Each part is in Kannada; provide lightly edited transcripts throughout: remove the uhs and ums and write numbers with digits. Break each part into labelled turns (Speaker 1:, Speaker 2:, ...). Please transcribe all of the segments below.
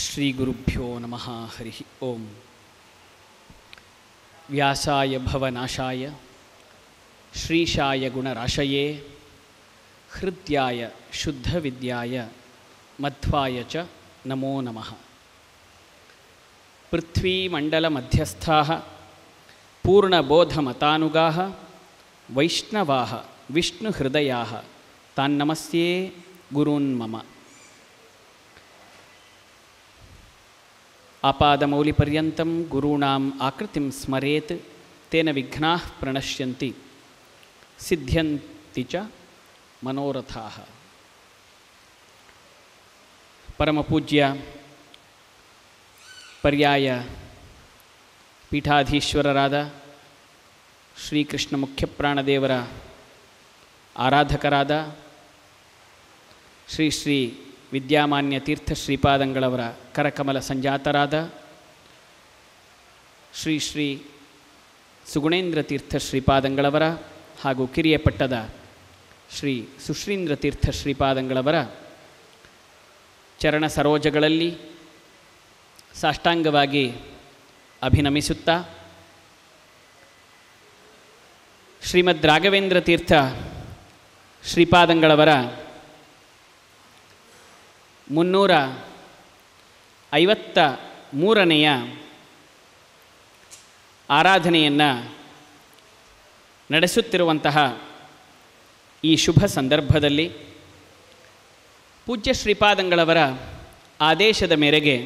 Speaker 1: ಶ್ರೀ ಗುರುಭ್ಯೋ ನಮಃ ಹರಿ ಓಂ. ವ್ಯಾಸಾಯ ಭವನಾಶಾಯ ಶ್ರೀಶಾಯ ಗುಣರಾಶಯೇ ಹೃದ್ಯಾಯ ಶುದ್ಧವಿದ್ಯಾಯ ಮಧ್ವಾಯ ಚ ನಮೋ ನಮಃ. ಪೃಥ್ವೀಮಂಡಲಮಧ್ಯಸ್ಥಾಃ ಪೂರ್ಣಬೋಧಮತಾನುಗಾಃ ವೈಷ್ಣವಾಃ ವಿಷ್ಣುಹೃದಯಾಃ ತಾನ್ನಮಸ್ಯೇ ಗುರೂನ್ ಮಮ. ಆಪಾದಮೌಲಿಪರ್ಯಂತಂ ಗುರುಣಾಂ ಆಕೃತಿಂ ಸ್ಮರೇತ್ ತೇನ ವಿಘ್ನಾಃ ಪ್ರಣಶ್ಯಂತಿ ಸಿದ್ಧ್ಯಂತಿ ಚ ಮನೋರಥಾಃ. ಪರಮಪೂಜ್ಯ ಪರ್ಯಾಯ ಪೀಠಾಧೀಶ್ವರರಾದ ಶ್ರೀಕೃಷ್ಣ ಮುಖ್ಯಪ್ರಾಣದೇವರ ಆರಾಧಕರಾದ ಶ್ರೀ ಶ್ರೀ ವಿದ್ಯಾಮಾನ್ಯ ತೀರ್ಥ ಶ್ರೀಪಾದಂಗಳವರ ಕರಕಮಲ ಸಂಜಾತರಾದ ಶ್ರೀ ಶ್ರೀ ಸುಗುಣೇಂದ್ರ ತೀರ್ಥ ಶ್ರೀಪಾದಂಗಳವರ ಹಾಗೂ ಕಿರಿಯ ಪಟ್ಟದ ಶ್ರೀ ಸುಶ್ರೀಂದ್ರ ತೀರ್ಥ ಶ್ರೀಪಾದಂಗಳವರ ಚರಣ ಸರೋಜಗಳಲ್ಲಿ ಸಾಷ್ಟಾಂಗವಾಗಿ ಅಭಿನಮಿಸುತ್ತಾ, ಶ್ರೀಮದ್ ರಾಘವೇಂದ್ರ ತೀರ್ಥ ಶ್ರೀಪಾದಂಗಳವರ 353ನೇಯ ಆರಾಧನೆಯನ್ನು ನಡೆಸುತ್ತಿರುವಂತಹ ಈ ಶುಭ ಸಂದರ್ಭದಲ್ಲಿ ಪೂಜ್ಯ ಶ್ರೀಪಾದಂಗಳವರ ಆದೇಶದ ಮೇರೆಗೆ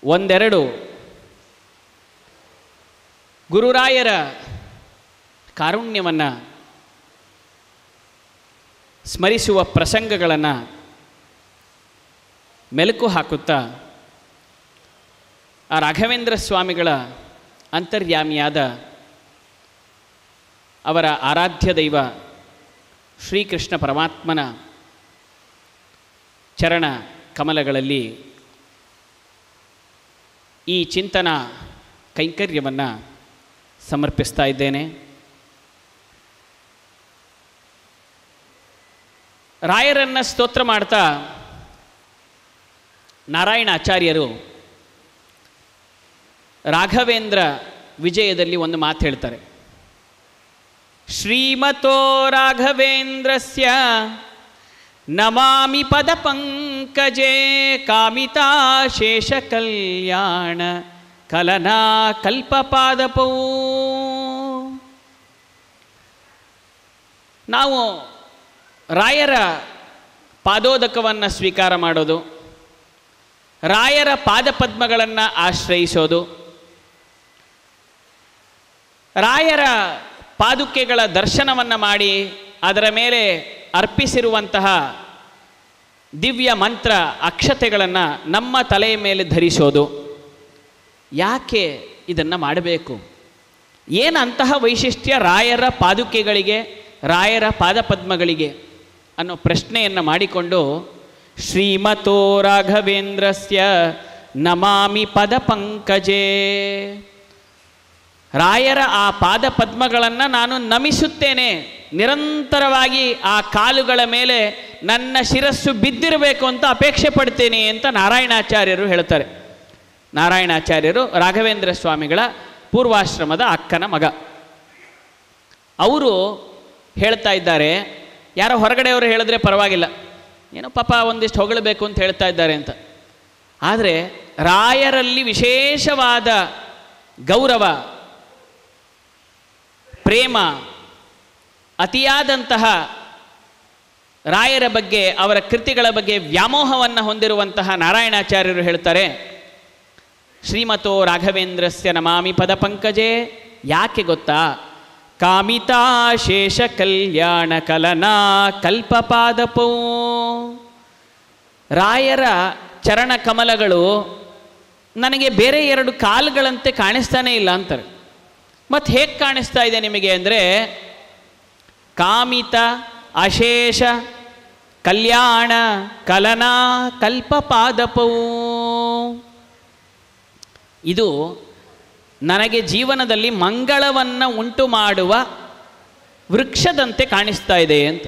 Speaker 1: ಒಂದೆರಡು ಗುರುರಾಯರ ಕಾರುಣ್ಯವನ್ನು ಸ್ಮರಿಸುವ ಪ್ರಸಂಗಗಳನ್ನು ಮೆಲುಕು ಹಾಕುತ್ತಾ, ಆ ರಾಘವೇಂದ್ರ ಸ್ವಾಮಿಗಳ ಅಂತರ್ಯಾಮಿಯಾದ ಅವರ ಆರಾಧ್ಯ ದೈವ ಶ್ರೀಕೃಷ್ಣ ಪರಮಾತ್ಮನ ಚರಣ ಕಮಲಗಳಲ್ಲಿ ಈ ಚಿಂತನ ಕೈಂಕರ್ಯವನ್ನು ಸಮರ್ಪಿಸ್ತಾ ಇದ್ದೇನೆ. ರಾಯರನ್ನು ಸ್ತೋತ್ರ ಮಾಡ್ತಾ ನಾರಾಯಣಾಚಾರ್ಯರು ರಾಘವೇಂದ್ರ ವಿಜಯದಲ್ಲಿ ಒಂದು ಮಾತು ಹೇಳ್ತಾರೆ. ಶ್ರೀಮತೋ ರಾಘವೇಂದ್ರಸ್ಯ ನಮಾಮಿ ಪದ ಪಂಕಜೇ ಕಾಮಿತಾಶೇಷ ಕಲ್ಯಾಣ ಕಲನಾ ಕಲ್ಪಪಾದಪೌ. ನಾವು ರಾಯರ ಪಾದೋದಕವನ್ನು ಸ್ವೀಕಾರ ಮಾಡೋದು, ರಾಯರ ಪಾದಪದ್ಮಗಳನ್ನು ಆಶ್ರಯಿಸೋದು, ರಾಯರ ಪಾದುಕೆಗಳ ದರ್ಶನವನ್ನು ಮಾಡಿ ಅದರ ಮೇಲೆ ಅರ್ಪಿಸಿರುವಂತಹ ದಿವ್ಯ ಮಂತ್ರ ಅಕ್ಷತೆಗಳನ್ನು ನಮ್ಮ ತಲೆಯ ಮೇಲೆ ಧರಿಸೋದು. ಯಾಕೆ ಇದನ್ನು ಮಾಡಬೇಕು? ಏನಂತಹ ವೈಶಿಷ್ಟ್ಯ ರಾಯರ ಪಾದುಕೆಗಳಿಗೆ, ರಾಯರ ಪಾದಪದ್ಮಗಳಿಗೆ ಅನ್ನೋ ಪ್ರಶ್ನೆಯನ್ನು ಮಾಡಿಕೊಂಡು ಶ್ರೀಮತೋ ರಾಘವೇಂದ್ರಸ್ಯ ನಮಾಮಿ ಪದ ಪಂಕಜೇ, ರಾಯರ ಆ ಪಾದಪದ್ಮಗಳನ್ನು ನಾನು ನಮಿಸುತ್ತೇನೆ, ನಿರಂತರವಾಗಿ ಆ ಕಾಲುಗಳ ಮೇಲೆ ನನ್ನ ಶಿರಸ್ಸು ಬಿದ್ದಿರಬೇಕು ಅಂತ ಅಪೇಕ್ಷೆ ಪಡ್ತೇನೆ ಅಂತ ನಾರಾಯಣಾಚಾರ್ಯರು ಹೇಳ್ತಾರೆ. ನಾರಾಯಣಾಚಾರ್ಯರು ರಾಘವೇಂದ್ರ ಸ್ವಾಮಿಗಳ ಪೂರ್ವಾಶ್ರಮದ ಅಕ್ಕನ ಮಗ. ಅವರು ಹೇಳ್ತಾ ಇದ್ದಾರೆ, ಯಾರೋ ಹೊರಗಡೆಯವರು ಹೇಳಿದ್ರೆ ಪರವಾಗಿಲ್ಲ, ಏನೋ ಪಾಪ ಒಂದಿಷ್ಟು ಹೊಗಳಬೇಕು ಅಂತ ಹೇಳ್ತಾ ಇದ್ದಾರೆ ಅಂತ. ಆದರೆ ರಾಯರಲ್ಲಿ ವಿಶೇಷವಾದ ಗೌರವ, ಪ್ರೇಮ, ಅತಿಯಾದಂತಹ ರಾಯರ ಬಗ್ಗೆ, ಅವರ ಕೃತಿಗಳ ಬಗ್ಗೆ ವ್ಯಾಮೋಹವನ್ನು ಹೊಂದಿರುವಂತಹ ನಾರಾಯಣಾಚಾರ್ಯರು ಹೇಳ್ತಾರೆ, ಶ್ರೀಮತೋ ರಾಘವೇಂದ್ರಸ್ಯ ನಮಾಮಿ ಪದ ಪಂಕಜೇ. ಯಾಕೆ ಗೊತ್ತಾ? ಕಾಮಿತಾಶೇಷ ಕಲ್ಯಾಣ ಕಲನಾ ಕಲ್ಪಪಾದಪೌ. ರಾಯರ ಚರಣ ಕಮಲಗಳು ನನಗೆ ಬೇರೆ ಎರಡು ಕಾಲುಗಳಂತೆ ಕಾಣಿಸ್ತಾನೇ ಇಲ್ಲ ಅಂತಾರೆ. ಮತ್ತು ಹೇಗೆ ಕಾಣಿಸ್ತಾ ಇದೆ ನಿಮಗೆ ಅಂದರೆ, ಕಾಮಿತ ಅಶೇಷ ಕಲ್ಯಾಣ ಕಲನಾ ಕಲ್ಪಪಾದಪೌ. ಇದು ನನಗೆ ಜೀವನದಲ್ಲಿ ಮಂಗಳವನ್ನು ಉಂಟು ಮಾಡುವ ವೃಕ್ಷದಂತೆ ಕಾಣಿಸ್ತಾ ಇದೆ ಅಂತ.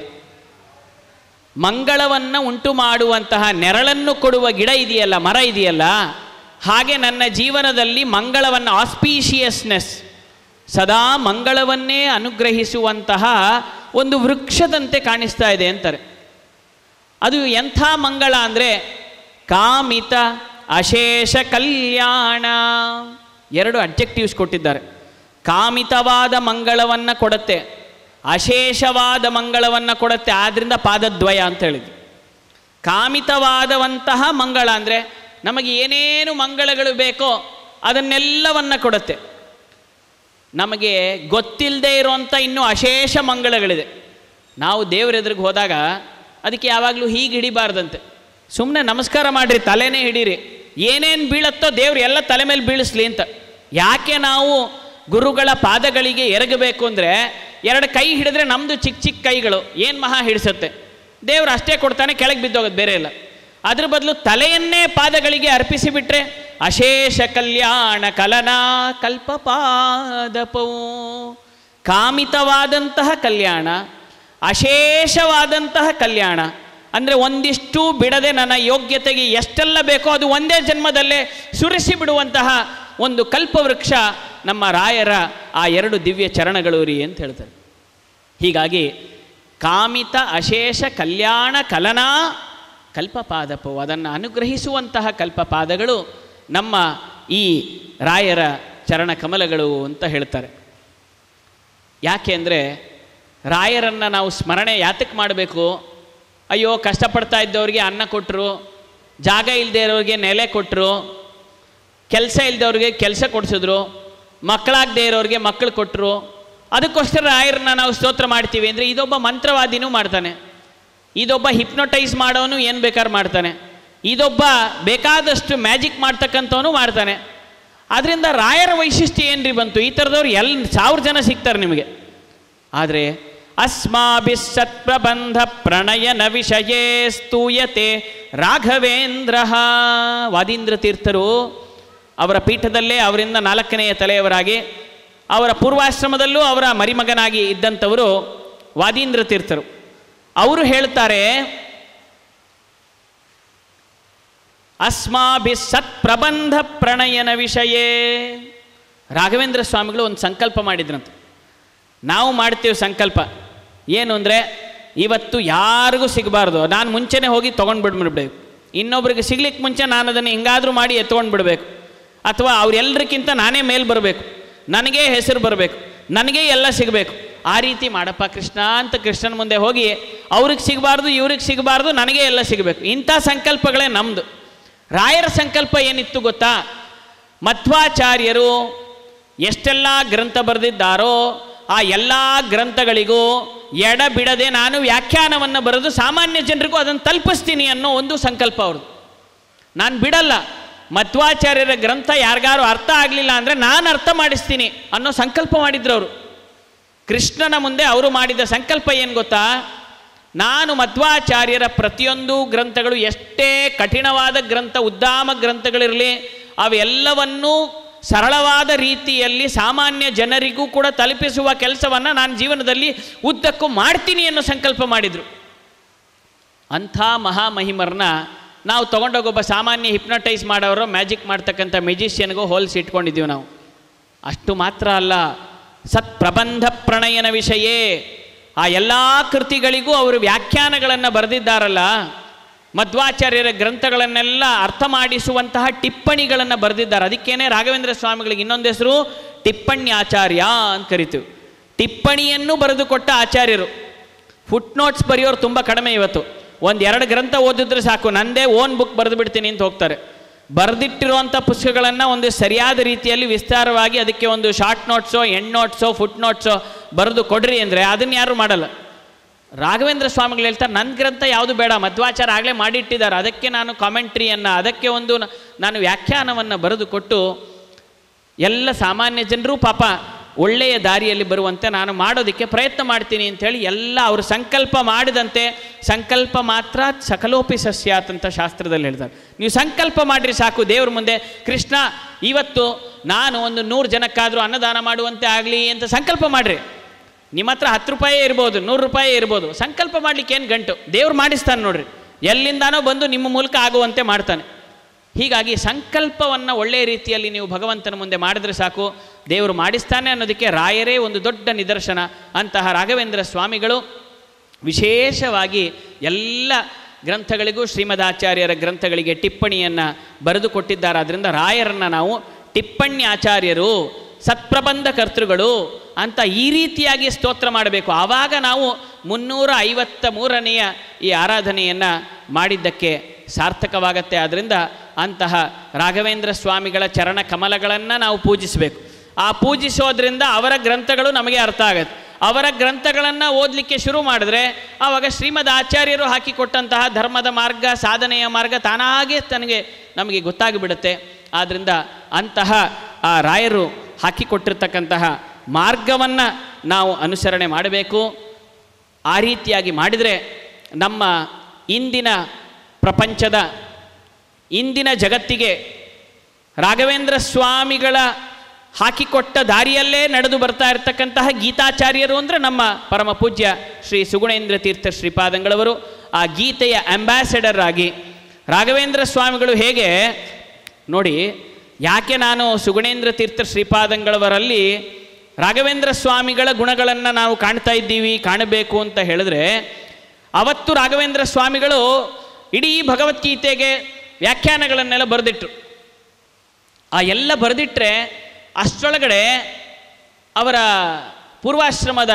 Speaker 1: ಮಂಗಳವನ್ನು ಉಂಟು ಮಾಡುವಂತಹ ನೆರಳನ್ನು ಕೊಡುವ ಗಿಡ ಇದೆಯಲ್ಲ, ಮರ ಇದೆಯಲ್ಲ, ಹಾಗೆ ನನ್ನ ಜೀವನದಲ್ಲಿ ಮಂಗಳವನ್ನು, ಆಸ್ಪೀಷಿಯಸ್ನೆಸ್, ಸದಾ ಮಂಗಳವನ್ನೇ ಅನುಗ್ರಹಿಸುವಂತಹ ಒಂದು ವೃಕ್ಷದಂತೆ ಕಾಣಿಸ್ತಾ ಇದೆ ಅಂತಾರೆ. ಅದು ಎಂಥ ಮಂಗಳ ಅಂದರೆ ಕಾಮಿತ ಅಶೇಷ ಕಲ್ಯಾಣ. 2 ಅಡ್ಜೆಕ್ಟಿವ್ಸ್ ಕೊಟ್ಟಿದ್ದಾರೆ. ಕಾಮಿತವಾದ ಮಂಗಳವನ್ನು ಕೊಡುತ್ತೆ, ಅಶೇಷವಾದ ಮಂಗಳವನ್ನು ಕೊಡುತ್ತೆ. ಆದ್ದರಿಂದ ಪಾದದ್ವಯ ಅಂತ ಹೇಳಿದ್ರು. ಕಾಮಿತವಾದವಂತಹ ಮಂಗಳ ಅಂದರೆ ನಮಗೆ ಏನೇನು ಮಂಗಳಗಳು ಬೇಕೋ ಅದನ್ನೆಲ್ಲವನ್ನು ಕೊಡುತ್ತೆ. ನಮಗೆ ಗೊತ್ತಿಲ್ಲದೆ ಇರುವಂಥ ಇನ್ನೂ ಅಶೇಷ ಮಂಗಳಗಳಿದೆ. ನಾವು ದೇವರೆದುರಿಗೆ ಹೋದಾಗ ಅದಕ್ಕೆ ಯಾವಾಗಲೂ ಹೀಗೆ ಹಿಡಿಬಾರ್ದಂತೆ. ಸುಮ್ಮನೆ ನಮಸ್ಕಾರ ಮಾಡಿರಿ, ತಲೆನೇ ಹಿಡೀರಿ, ಏನೇನು ಬೀಳತ್ತೋ ದೇವ್ರು ಎಲ್ಲ ತಲೆ ಮೇಲೆ ಬೀಳಿಸ್ಲಿ ಅಂತ. ಯಾಕೆ ನಾವು ಗುರುಗಳ ಪಾದಗಳಿಗೆ ಎರಗಬೇಕು ಅಂದರೆ, 2 ಕೈ ಹಿಡಿದ್ರೆ ನಮ್ಮದು ಚಿಕ್ಕ ಚಿಕ್ಕ ಕೈಗಳು ಏನು ಮಹಾ ಹಿಡಿಸುತ್ತೆ, ದೇವ್ರು ಅಷ್ಟೇ ಕೊಡ್ತಾನೆ, ಕೆಳಗೆ ಬಿದ್ದೋಗೋದು, ಬೇರೆ ಇಲ್ಲ. ಅದ್ರ ಬದಲು ತಲೆಯನ್ನೇ ಪಾದಗಳಿಗೆ ಅರ್ಪಿಸಿಬಿಟ್ರೆ ಅಶೇಷ ಕಲ್ಯಾಣ ಕಲನಾ ಕಲ್ಪಪಾದಪವು. ಕಾಮಿತವಾದಂತಹ ಕಲ್ಯಾಣ, ಅಶೇಷವಾದಂತಹ ಕಲ್ಯಾಣ ಅಂದರೆ ಒಂದಿಷ್ಟು ಬಿಡದೆ ನನ್ನ ಯೋಗ್ಯತೆಗೆ ಎಷ್ಟೆಲ್ಲ ಬೇಕೋ ಅದು ಒಂದೇ ಜನ್ಮದಲ್ಲೇ ಸುರಿಸಿ ಬಿಡುವಂತಹ ಒಂದು ಕಲ್ಪವೃಕ್ಷ ನಮ್ಮ ರಾಯರ ಆ 2 ದಿವ್ಯ ಚರಣಗಳು ರೀ ಅಂತ ಹೇಳ್ತಾರೆ. ಹೀಗಾಗಿ ಕಾಮಿತ ಅಶೇಷ ಕಲ್ಯಾಣ ಕಲನಾ ಕಲ್ಪಪಾದಪವು, ಅದನ್ನು ಅನುಗ್ರಹಿಸುವಂತಹ ಕಲ್ಪಪಾದಗಳು ನಮ್ಮ ಈ ರಾಯರ ಚರಣ ಕಮಲಗಳು ಅಂತ ಹೇಳ್ತಾರೆ. ಯಾಕೆ ಅಂದರೆ ರಾಯರನ್ನು ನಾವು ಸ್ಮರಣೆ ಯಾತಕ್ಕೆ ಮಾಡಬೇಕು? ಅಯ್ಯೋ ಕಷ್ಟಪಡ್ತಾ ಇದ್ದವ್ರಿಗೆ ಅನ್ನ ಕೊಟ್ಟರು, ಜಾಗ ಇಲ್ಲದೆ ಇರೋರಿಗೆ ನೆಲೆ ಕೊಟ್ಟರು, ಕೆಲಸ ಇಲ್ಲದವ್ರಿಗೆ ಕೆಲಸ ಕೊಡಿಸಿದ್ರು, ಮಕ್ಕಳಾಗದೇ ಇರೋರಿಗೆ ಮಕ್ಕಳು ಕೊಟ್ಟರು, ಅದಕ್ಕೋಸ್ಕರ ರಾಯರನ್ನ ನಾವು ಸ್ತೋತ್ರ ಮಾಡ್ತೀವಿ ಅಂದರೆ ಇದೊಬ್ಬ ಮಂತ್ರವಾದಿನೂ ಮಾಡ್ತಾನೆ, ಇದೊಬ್ಬ ಹಿಪ್ನೋಟೈಸ್ ಮಾಡೋನು ಏನು ಬೇಕಾದ್ರೂ ಮಾಡ್ತಾನೆ, ಇದೊಬ್ಬ ಬೇಕಾದಷ್ಟು ಮ್ಯಾಜಿಕ್ ಮಾಡ್ತಕ್ಕಂಥವನು ಮಾಡ್ತಾನೆ. ಆದ್ದರಿಂದ ರಾಯರ ವೈಶಿಷ್ಟ್ಯ ಏನ್ರಿ ಬಂತು? ಈ ಥರದವ್ರು 1000 ಜನ ಸಿಗ್ತಾರೆ ನಿಮಗೆ. ಆದರೆ ಅಸ್ಮಾಭಿಸ್ಸತ್ಪ್ರಬಂಧ ಪ್ರಣಯನ ವಿಷಯೇ ಸ್ತೂಯತೆ ರಾಘವೇಂದ್ರ. ವಾದೀಂದ್ರ ತೀರ್ಥರು ಅವರ ಪೀಠದಲ್ಲೇ ಅವರಿಂದ 4ನೆಯ ತಲೆಯವರಾಗಿ, ಅವರ ಪೂರ್ವಾಶ್ರಮದಲ್ಲೂ ಅವರ ಮರಿಮಗನಾಗಿ ಇದ್ದಂಥವರು ವಾದೀಂದ್ರ ತೀರ್ಥರು. ಅವರು ಹೇಳ್ತಾರೆ, ಅಸ್ಮಾಭಿಸ್ಸತ್ಪ್ರಬಂಧ ಪ್ರಣಯನ ವಿಷಯೇ. ರಾಘವೇಂದ್ರ ಸ್ವಾಮಿಗಳು ಒಂದು ಸಂಕಲ್ಪ ಮಾಡಿದ್ರಂತೆ. ನಾವು ಮಾಡ್ತೀವಿ ಸಂಕಲ್ಪ ಏನು ಅಂದರೆ, ಇವತ್ತು ಯಾರಿಗೂ ಸಿಗಬಾರ್ದು, ನಾನು ಮುಂಚೆನೇ ಹೋಗಿ ತೊಗೊಂಡ್ಬಿಡ್ಬೇಕು, ಇನ್ನೊಬ್ರಿಗೆ ಸಿಗ್ಲಿಕ್ಕೆ ಮುಂಚೆ ನಾನು ಅದನ್ನು ಹಿಂಗಾದರೂ ಮಾಡಿ ಎತ್ಕೊಂಡು ಬಿಡಬೇಕು, ಅಥವಾ ಅವರೆಲ್ಲರಿಗಿಂತ ನಾನೇ ಮೇಲೆ ಬರಬೇಕು, ನನಗೇ ಹೆಸರು ಬರಬೇಕು, ನನಗೇ ಎಲ್ಲ ಸಿಗಬೇಕು. ಆ ರೀತಿ ಮಾಡಪ್ಪ ಕೃಷ್ಣ ಅಂತ ಕೃಷ್ಣನ ಮುಂದೆ ಹೋಗಿ ಅವ್ರಿಗೆ ಸಿಗಬಾರ್ದು, ಇವ್ರಿಗೆ ಸಿಗಬಾರ್ದು, ನನಗೇ ಎಲ್ಲ ಸಿಗಬೇಕು, ಇಂಥ ಸಂಕಲ್ಪಗಳೇ ನಮ್ಮದು. ರಾಯರ ಸಂಕಲ್ಪ ಏನಿತ್ತು ಗೊತ್ತಾ? ಮಧ್ವಾಚಾರ್ಯರು ಎಷ್ಟೆಲ್ಲ ಗ್ರಂಥ ಬರೆದಿದ್ದಾರೋ ಆ ಎಲ್ಲ ಗ್ರಂಥಗಳಿಗೂ ಎಡಬಿಡದೆ ನಾನು ವ್ಯಾಖ್ಯಾನವನ್ನು ಬರೆದು ಸಾಮಾನ್ಯ ಜನರಿಗೂ ಅದನ್ನು ತಲುಪಿಸ್ತೀನಿ ಅನ್ನೋ ಒಂದು ಸಂಕಲ್ಪ ಅವ್ರದ್ದು. ನಾನು ಬಿಡಲ್ಲ, ಮಧ್ವಾಚಾರ್ಯರ ಗ್ರಂಥ ಯಾರಿಗಾರು ಅರ್ಥ ಆಗಲಿಲ್ಲ ಅಂದರೆ ನಾನು ಅರ್ಥ ಮಾಡಿಸ್ತೀನಿ ಅನ್ನೋ ಸಂಕಲ್ಪ ಮಾಡಿದ್ರು ಅವರು. ಕೃಷ್ಣನ ಮುಂದೆ ಅವರು ಮಾಡಿದ ಸಂಕಲ್ಪ ಏನು ಗೊತ್ತಾ? ನಾನು ಮಧ್ವಾಚಾರ್ಯರ ಪ್ರತಿಯೊಂದು ಗ್ರಂಥಗಳು, ಎಷ್ಟೇ ಕಠಿಣವಾದ ಗ್ರಂಥ, ಉದ್ದಾಮ ಗ್ರಂಥಗಳಿರಲಿ, ಅವೆಲ್ಲವನ್ನೂ ಸರಳವಾದ ರೀತಿಯಲ್ಲಿ ಸಾಮಾನ್ಯ ಜನರಿಗೂ ಕೂಡ ತಲುಪಿಸುವ ಕೆಲಸವನ್ನು ನಾನು ಜೀವನದಲ್ಲಿ ಉದ್ದಕ್ಕೂ ಮಾಡ್ತೀನಿ ಅನ್ನೋ ಸಂಕಲ್ಪ ಮಾಡಿದರು. ಅಂಥ ಮಹಾಮಹಿಮರನ್ನ ನಾವು ತೊಗೊಂಡೋಗೊಬ್ಬ ಸಾಮಾನ್ಯ ಹಿಪ್ನಟೈಸ್ ಮಾಡೋರು, ಮ್ಯಾಜಿಕ್ ಮಾಡ್ತಕ್ಕಂಥ ಮೆಜಿಷಿಯನ್ಗೂ ಹೋಲಿಸಿ ಇಟ್ಕೊಂಡಿದ್ದೀವಿ ನಾವು. ಅಷ್ಟು ಮಾತ್ರ ಅಲ್ಲ, ಸತ್ಪ್ರಬಂಧ ಪ್ರಣಯನ ವಿಷಯೇ, ಆ ಎಲ್ಲ ಕೃತಿಗಳಿಗೂ ಅವರು ವ್ಯಾಖ್ಯಾನಗಳನ್ನು ಬರೆದಿದ್ದಾರಲ್ಲ, ಮಧ್ವಾಚಾರ್ಯರ ಗ್ರಂಥಗಳನ್ನೆಲ್ಲ ಅರ್ಥ ಮಾಡಿಸುವಂತಹ ಟಿಪ್ಪಣಿಗಳನ್ನು ಬರೆದಿದ್ದಾರೆ. ಅದಕ್ಕೇನೆ ರಾಘವೇಂದ್ರ ಸ್ವಾಮಿಗಳಿಗೆ ಇನ್ನೊಂದು ಹೆಸರು ಟಿಪ್ಪಣ್ಯಾಚಾರ್ಯ ಅಂತ ಕರಿತೀವಿ. ಟಿಪ್ಪಣಿಯನ್ನು ಬರೆದುಕೊಟ್ಟ ಆಚಾರ್ಯರು. ಫುಟ್ ನೋಟ್ಸ್ ಬರೆಯೋರು ತುಂಬ ಕಡಿಮೆ ಇವತ್ತು. 1-2 ಗ್ರಂಥ ಓದಿದ್ರೆ ಸಾಕು, ನಂದೇ ಓನ್ ಬುಕ್ ಬರೆದು ಬಿಡ್ತೀನಿ ಅಂತ ಹೋಗ್ತಾರೆ. ಬರೆದಿಟ್ಟಿರುವಂಥ ಪುಸ್ತಕಗಳನ್ನು ಒಂದು ಸರಿಯಾದ ರೀತಿಯಲ್ಲಿ ವಿಸ್ತಾರವಾಗಿ ಅದಕ್ಕೆ ಒಂದು ಶಾರ್ಟ್ ನೋಟ್ಸೋ, ಎಂಡ್ ನೋಟ್ಸೋ, ಫುಟ್ ನೋಟ್ಸೋ ಬರೆದು ಕೊಡ್ರಿ ಅಂದರೆ ಅದನ್ನು ಯಾರು ಮಾಡಲ್ಲ. ರಾಘವೇಂದ್ರ ಸ್ವಾಮಿಗಳು ಹೇಳ್ತಾರೆ, ನನ್ನ ಗ್ರಂಥ ಯಾವುದು ಬೇಡ, ಮಧ್ವಾಚಾರ ಆಗಲೇ ಮಾಡಿಟ್ಟಿದ್ದಾರೆ, ಅದಕ್ಕೆ ನಾನು ಕಾಮೆಂಟ್ರಿಯನ್ನು, ಅದಕ್ಕೆ ಒಂದು ನಾನು ವ್ಯಾಖ್ಯಾನವನ್ನು ಬರೆದು ಕೊಟ್ಟು ಎಲ್ಲ ಸಾಮಾನ್ಯ ಜನರು ಪಾಪ ಒಳ್ಳೆಯ ದಾರಿಯಲ್ಲಿ ಬರುವಂತೆ ನಾನು ಮಾಡೋದಕ್ಕೆ ಪ್ರಯತ್ನ ಮಾಡ್ತೀನಿ ಅಂಥೇಳಿ ಎಲ್ಲ ಅವರು ಸಂಕಲ್ಪ ಮಾಡಿದಂತೆ. ಸಂಕಲ್ಪ ಮಾತ್ರ ಸಕಲೋಪಿ ಸಸ್ಯಾತ್ ಅಂತ ಶಾಸ್ತ್ರದಲ್ಲಿ ಹೇಳ್ತಾರೆ. ನೀವು ಸಂಕಲ್ಪ ಮಾಡಿರಿ ಸಾಕು ದೇವ್ರ ಮುಂದೆ, ಕೃಷ್ಣ ಇವತ್ತು ನಾನು ಒಂದು 100 ಜನಕ್ಕಾದರೂ ಅನ್ನದಾನ ಮಾಡುವಂತೆ ಆಗಲಿ ಅಂತ ಸಂಕಲ್ಪ ಮಾಡಿರಿ. ನಿಮ್ಮ ಹತ್ರ 10 ರೂಪಾಯೇ ಇರ್ಬೋದು, 100 ರೂಪಾಯೇ ಇರ್ಬೋದು, ಸಂಕಲ್ಪ ಮಾಡಲಿಕ್ಕೆ ಏನು ಗಂಟು, ದೇವ್ರು ಮಾಡಿಸ್ತಾನೆ ನೋಡ್ರಿ, ಎಲ್ಲಿಂದಾನೋ ಬಂದು ನಿಮ್ಮ ಮೂಲಕ ಆಗುವಂತೆ ಮಾಡ್ತಾನೆ. ಹೀಗಾಗಿ ಸಂಕಲ್ಪವನ್ನು ಒಳ್ಳೆಯ ರೀತಿಯಲ್ಲಿ ನೀವು ಭಗವಂತನ ಮುಂದೆ ಮಾಡಿದ್ರೆ ಸಾಕು, ದೇವರು ಮಾಡಿಸ್ತಾನೆ ಅನ್ನೋದಕ್ಕೆ ರಾಯರೇ ಒಂದು ದೊಡ್ಡ ನಿದರ್ಶನ. ಅಂತಹ ರಾಘವೇಂದ್ರ ಸ್ವಾಮಿಗಳು ವಿಶೇಷವಾಗಿ ಎಲ್ಲ ಗ್ರಂಥಗಳಿಗೂ ಶ್ರೀಮದಾಚಾರ್ಯರ ಗ್ರಂಥಗಳಿಗೆ ಟಿಪ್ಪಣಿಯನ್ನು ಬರೆದು ಕೊಟ್ಟಿದ್ದಾರೆ. ಆದ್ದರಿಂದ ರಾಯರನ್ನು ನಾವು ಟಿಪ್ಪಣ್ಯಾಚಾರ್ಯರು, ಸತ್ಪ್ರಬಂಧ ಕರ್ತೃಗಳು ಅಂತ ಈ ರೀತಿಯಾಗಿ ಸ್ತೋತ್ರ ಮಾಡಬೇಕು. ಆವಾಗ ನಾವು 353ನೆಯ ಈ ಆರಾಧನೆಯನ್ನು ಮಾಡಿದ್ದಕ್ಕೆ ಸಾರ್ಥಕವಾಗತ್ತೆ. ಆದ್ದರಿಂದ ಅಂತಹ ರಾಘವೇಂದ್ರ ಸ್ವಾಮಿಗಳ ಚರಣ ಕಮಲಗಳನ್ನು ನಾವು ಪೂಜಿಸಬೇಕು. ಆ ಪೂಜಿಸೋದ್ರಿಂದ ಅವರ ಗ್ರಂಥಗಳು ನಮಗೆ ಅರ್ಥ ಆಗುತ್ತೆ. ಅವರ ಗ್ರಂಥಗಳನ್ನು ಓದಲಿಕ್ಕೆ ಶುರು ಮಾಡಿದ್ರೆ ಆವಾಗ ಶ್ರೀಮದ್ ಆಚಾರ್ಯರು ಹಾಕಿಕೊಟ್ಟಂತಹ ಧರ್ಮದ ಮಾರ್ಗ, ಸಾಧನೆಯ ಮಾರ್ಗ ತಾನಾಗೇ ನಮಗೆ ಗೊತ್ತಾಗಿಬಿಡುತ್ತೆ. ಆದ್ದರಿಂದ ಅಂತಹ ಆ ರಾಯರು ಹಾಕಿಕೊಟ್ಟಿರ್ತಕ್ಕಂತಹ ಮಾರ್ಗವನ್ನು ನಾವು ಅನುಸರಣೆ ಮಾಡಬೇಕು. ಆ ರೀತಿಯಾಗಿ ಮಾಡಿದರೆ ನಮ್ಮ ಇಂದಿನ ಪ್ರಪಂಚದ, ಇಂದಿನ ಜಗತ್ತಿಗೆ ರಾಘವೇಂದ್ರ ಸ್ವಾಮಿಗಳ ಹಾಕಿಕೊಟ್ಟ ದಾರಿಯಲ್ಲೇ ನಡೆದು ಬರ್ತಾ ಇರತಕ್ಕಂತಹ ಗೀತಾಚಾರ್ಯರು ಅಂದರೆ ನಮ್ಮ ಪರಮ ಪೂಜ್ಯ ಶ್ರೀ ಸುಗುಣೇಂದ್ರ ತೀರ್ಥ ಶ್ರೀಪಾದಂಗಳವರು. ಆ ಗೀತೆಯ ಅಂಬಾಸಡರ್ ಆಗಿ ರಾಘವೇಂದ್ರ ಸ್ವಾಮಿಗಳು ಹೇಗೆ ನೋಡಿ, ಯಾಕೆ ನಾನು ಸುಗುಣೇಂದ್ರ ತೀರ್ಥ ಶ್ರೀಪಾದಂಗಳವರಲ್ಲಿ ರಾಘವೇಂದ್ರ ಸ್ವಾಮಿಗಳ ಗುಣಗಳನ್ನು ನಾವು ಕಾಣ್ತಾ ಇದ್ದೀವಿ, ಕಾಣಬೇಕು ಅಂತ ಹೇಳಿದ್ರೆ, ಅವತ್ತು ರಾಘವೇಂದ್ರ ಸ್ವಾಮಿಗಳು ಇಡೀ ಭಗವದ್ಗೀತೆಗೆ ವ್ಯಾಖ್ಯಾನಗಳನ್ನೆಲ್ಲ ಬರೆದಿಟ್ರು. ಆ ಎಲ್ಲ ಬರೆದಿಟ್ಟರೆ ಅಷ್ಟರೊಳಗಡೆ ಅವರ ಪೂರ್ವಾಶ್ರಮದ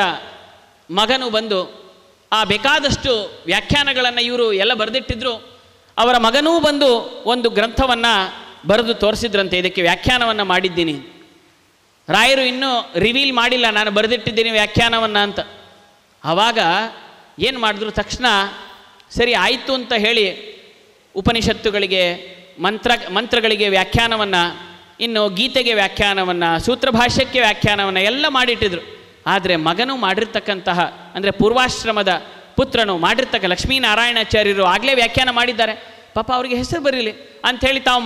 Speaker 1: ಮಗನು ಬಂದು ಆ ಬೇಕಾದಷ್ಟು ವ್ಯಾಖ್ಯಾನಗಳನ್ನು ಇವರು ಎಲ್ಲ ಬರೆದಿಟ್ಟಿದ್ರು. ಅವರ ಮಗನೂ ಬಂದು ಒಂದು ಗ್ರಂಥವನ್ನು ಬರೆದು ತೋರಿಸಿದ್ರಂತೆ, ಇದಕ್ಕೆ ವ್ಯಾಖ್ಯಾನವನ್ನು ಮಾಡಿದ್ದೀನಿ. ರಾಯರು ಇನ್ನೂ ರಿವೀಲ್ ಮಾಡಿಲ್ಲ ನಾನು ಬರೆದಿಟ್ಟಿದ್ದೀನಿ ವ್ಯಾಖ್ಯಾನವನ್ನು ಅಂತ. ಆವಾಗ ಏನು ಮಾಡಿದ್ರು, ತಕ್ಷಣ ಸರಿ ಆಯಿತು ಅಂತ ಹೇಳಿ ಉಪನಿಷತ್ತುಗಳಿಗೆ, ಮಂತ್ರಗಳಿಗೆ ವ್ಯಾಖ್ಯಾನವನ್ನು, ಇನ್ನು ಗೀತೆಗೆ ವ್ಯಾಖ್ಯಾನವನ್ನು, ಸೂತ್ರಭಾಷ್ಯಕ್ಕೆ ವ್ಯಾಖ್ಯಾನವನ್ನು ಎಲ್ಲ ಮಾಡಿಟ್ಟಿದ್ರು. ಆದರೆ ಮಗನು ಮಾಡಿರ್ತಕ್ಕಂತಹ, ಅಂದರೆ ಪೂರ್ವಾಶ್ರಮದ ಪುತ್ರನು ಮಾಡಿರ್ತಕ್ಕ ಲಕ್ಷ್ಮೀನಾರಾಯಣಾಚಾರ್ಯರು ಆಗಲೇ ವ್ಯಾಖ್ಯಾನ ಮಾಡಿದ್ದಾರೆ, ಪಾಪ ಅವರಿಗೆ ಹೆಸರು ಬರೀಲಿ ಅಂಥೇಳಿ ತಾವು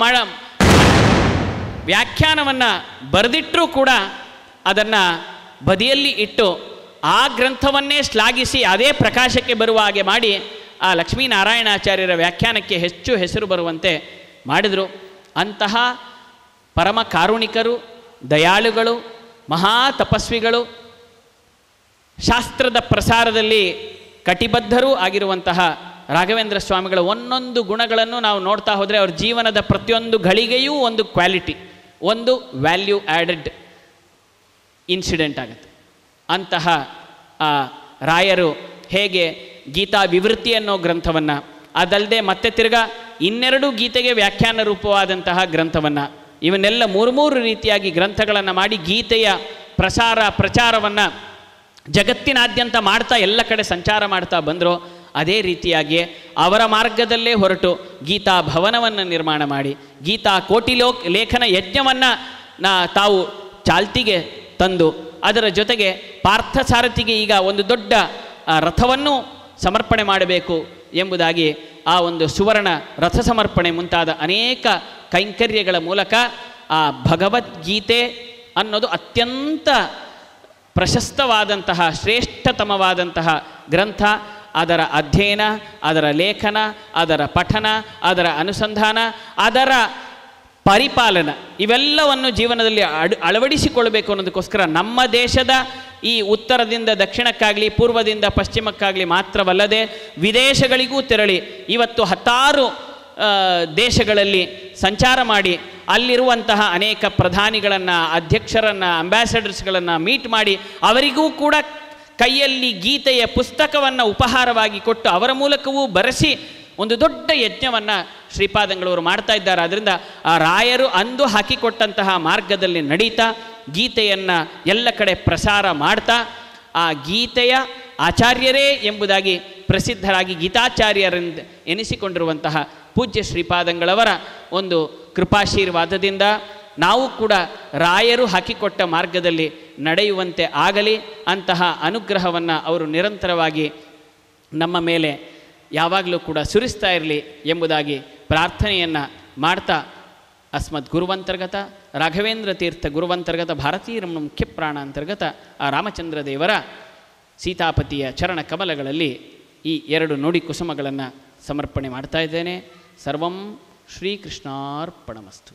Speaker 1: ವ್ಯಾಖ್ಯಾನವನ್ನು ಬರೆದಿಟ್ಟರೂ ಕೂಡ ಅದನ್ನು ಬದಿಯಲ್ಲಿ ಇಟ್ಟು ಆ ಗ್ರಂಥವನ್ನೇ ಶ್ಲಾಘಿಸಿ ಅದೇ ಪ್ರಕಾಶಕ್ಕೆ ಬರುವ ಹಾಗೆ ಮಾಡಿ ಆ ಲಕ್ಷ್ಮೀನಾರಾಯಣಾಚಾರ್ಯರ ವ್ಯಾಖ್ಯಾನಕ್ಕೆ ಹೆಚ್ಚು ಹೆಸರು ಬರುವಂತೆ ಮಾಡಿದರು. ಅಂತಹ ಪರಮ ಕಾರುಣಿಕರು, ದಯಾಳುಗಳು, ಮಹಾ ತಪಸ್ವಿಗಳು, ಶಾಸ್ತ್ರದ ಪ್ರಸಾರದಲ್ಲಿ ಕಟಿಬದ್ಧರೂ ಆಗಿರುವಂತಹ ರಾಘವೇಂದ್ರ ಸ್ವಾಮಿಗಳ ಒಂದೊಂದು ಗುಣಗಳನ್ನು ನಾವು ನೋಡ್ತಾ ಹೋದರೆ ಅವ್ರ ಜೀವನದ ಪ್ರತಿಯೊಂದು ಗಳಿಗೆಯೂ ಒಂದು ಕ್ವಾಲಿಟಿ, ಒಂದು ವ್ಯಾಲ್ಯೂ ಆ್ಯಡೆಡ್ ಇನ್ಸಿಡೆಂಟ್ ಆಗುತ್ತೆ. ಅಂತಹ ರಾಯರು ಹೇಗೆ ಗೀತಾ ವಿವೃತ್ತಿ ಅನ್ನೋ ಗ್ರಂಥವನ್ನು, ಅದಲ್ಲದೆ ಮತ್ತೆ ತಿರ್ಗಾ 2 ಗೀತೆಗೆ ವ್ಯಾಖ್ಯಾನ ರೂಪವಾದಂತಹ ಗ್ರಂಥವನ್ನು, ಇವನ್ನೆಲ್ಲ 3 ರೀತಿಯಾಗಿ ಗ್ರಂಥಗಳನ್ನು ಮಾಡಿ ಗೀತೆಯ ಪ್ರಚಾರವನ್ನು ಜಗತ್ತಿನಾದ್ಯಂತ ಮಾಡ್ತಾ ಎಲ್ಲ ಕಡೆ ಸಂಚಾರ ಮಾಡ್ತಾ ಬಂದರು. ಅದೇ ರೀತಿಯಾಗಿ ಅವರ ಮಾರ್ಗದಲ್ಲೇ ಹೊರಟು ಗೀತಾ ಭವನವನ್ನು ನಿರ್ಮಾಣ ಮಾಡಿ ಗೀತಾ ಲೇಖನ ಯಜ್ಞವನ್ನು ತಾವು ಚಾಲ್ತಿಗೆ ತಂದು, ಅದರ ಜೊತೆಗೆ ಪಾರ್ಥಸಾರಥಿಗೆ ಈಗ ಒಂದು ದೊಡ್ಡ ರಥವನ್ನು ಸಮರ್ಪಣೆ ಮಾಡಬೇಕು ಎಂಬುದಾಗಿ ಆ ಒಂದು ಸುವರ್ಣ ರಥ ಸಮರ್ಪಣೆ ಮುಂತಾದ ಅನೇಕ ಕೈಂಕರ್ಯಗಳ ಮೂಲಕ ಆ ಭಗವದ್ಗೀತೆ ಅನ್ನೋದು ಅತ್ಯಂತ ಪ್ರಶಸ್ತವಾದಂತಹ, ಶ್ರೇಷ್ಠತಮವಾದಂತಹ ಗ್ರಂಥ. ಅದರ ಅಧ್ಯಯನ, ಅದರ ಲೇಖನ, ಅದರ ಪಠನ, ಅದರ ಅನುಸಂಧಾನ, ಅದರ ಪರಿಪಾಲನ ಇವೆಲ್ಲವನ್ನು ಜೀವನದಲ್ಲಿ ಅಳವಡಿಸಿಕೊಳ್ಳಬೇಕು ಅನ್ನೋದಕ್ಕೋಸ್ಕರ ನಮ್ಮ ದೇಶದ ಈ ಉತ್ತರದಿಂದ ದಕ್ಷಿಣಕ್ಕಾಗಲಿ, ಪೂರ್ವದಿಂದ ಪಶ್ಚಿಮಕ್ಕಾಗಲಿ ಮಾತ್ರವಲ್ಲದೆ ವಿದೇಶಗಳಿಗೂ ತೆರಳಿ ಇವತ್ತು 10 ದೇಶಗಳಲ್ಲಿ ಸಂಚಾರ ಮಾಡಿ ಅಲ್ಲಿರುವಂತಹ ಅನೇಕ ಪ್ರಧಾನಿಗಳನ್ನು, ಅಧ್ಯಕ್ಷರನ್ನು, ಅಂಬಾಸಡರ್ಸ್ಗಳನ್ನು ಮೀಟ್ ಮಾಡಿ ಅವರಿಗೂ ಕೂಡ ಕೈಯಲ್ಲಿ ಗೀತೆಯ ಪುಸ್ತಕವನ್ನು ಉಪಹಾರವಾಗಿ ಕೊಟ್ಟು ಅವರ ಮೂಲಕವೂ ಬರೆಸಿ ಒಂದು ದೊಡ್ಡ ಯಜ್ಞವನ್ನು ಶ್ರೀಪಾದಂಗಳವರು ಮಾಡ್ತಾ ಇದ್ದಾರೆ. ಆದ್ದರಿಂದ ಆ ರಾಯರು ಅಂದು ಹಾಕಿಕೊಟ್ಟಂತಹ ಮಾರ್ಗದಲ್ಲಿ ನಡೀತಾ ಗೀತೆಯನ್ನು ಎಲ್ಲ ಕಡೆ ಪ್ರಸಾರ ಮಾಡ್ತಾ ಆ ಗೀತೆಯ ಆಚಾರ್ಯರೇ ಎಂಬುದಾಗಿ ಪ್ರಸಿದ್ಧರಾಗಿ ಗೀತಾಚಾರ್ಯರೆಂದು ಎನಿಸಿಕೊಂಡಿರುವಂತಹ ಪೂಜ್ಯ ಶ್ರೀಪಾದಂಗಳವರ ಒಂದು ಕೃಪಾಶೀರ್ವಾದದಿಂದ ನಾವು ಕೂಡ ರಾಯರು ಹಾಕಿಕೊಟ್ಟ ಮಾರ್ಗದಲ್ಲಿ ನಡೆಯುವಂತೆ ಆಗಲಿ. ಅಂತಹ ಅನುಗ್ರಹವನ್ನು ಅವರು ನಿರಂತರವಾಗಿ ನಮ್ಮ ಮೇಲೆ ಯಾವಾಗಲೂ ಕೂಡ ಸುರಿಸ್ತಾ ಇರಲಿ ಎಂಬುದಾಗಿ ಪ್ರಾರ್ಥನೆಯನ್ನು ಮಾಡ್ತಾ, ಅಸ್ಮದ್ ಗುರುವಂತರ್ಗತ ರಾಘವೇಂದ್ರ ತೀರ್ಥ ಗುರುವಂತರ್ಗತ ಭಾರತೀಯ ರಮಣ ಮುಖ್ಯ ಪ್ರಾಣ ಅಂತರ್ಗತ ಆ ರಾಮಚಂದ್ರ ದೇವರ ಸೀತಾಪತಿಯ ಚರಣ ಕಮಲಗಳಲ್ಲಿ ಈ 2 ನುಡಿ ಕುಸುಮಗಳನ್ನು ಸಮರ್ಪಣೆ ಮಾಡ್ತಾ ಇದ್ದೇನೆ. ಸರ್ವಂ ಶ್ರೀಕೃಷ್ಣಾರ್ಪಣಮಸ್ತು.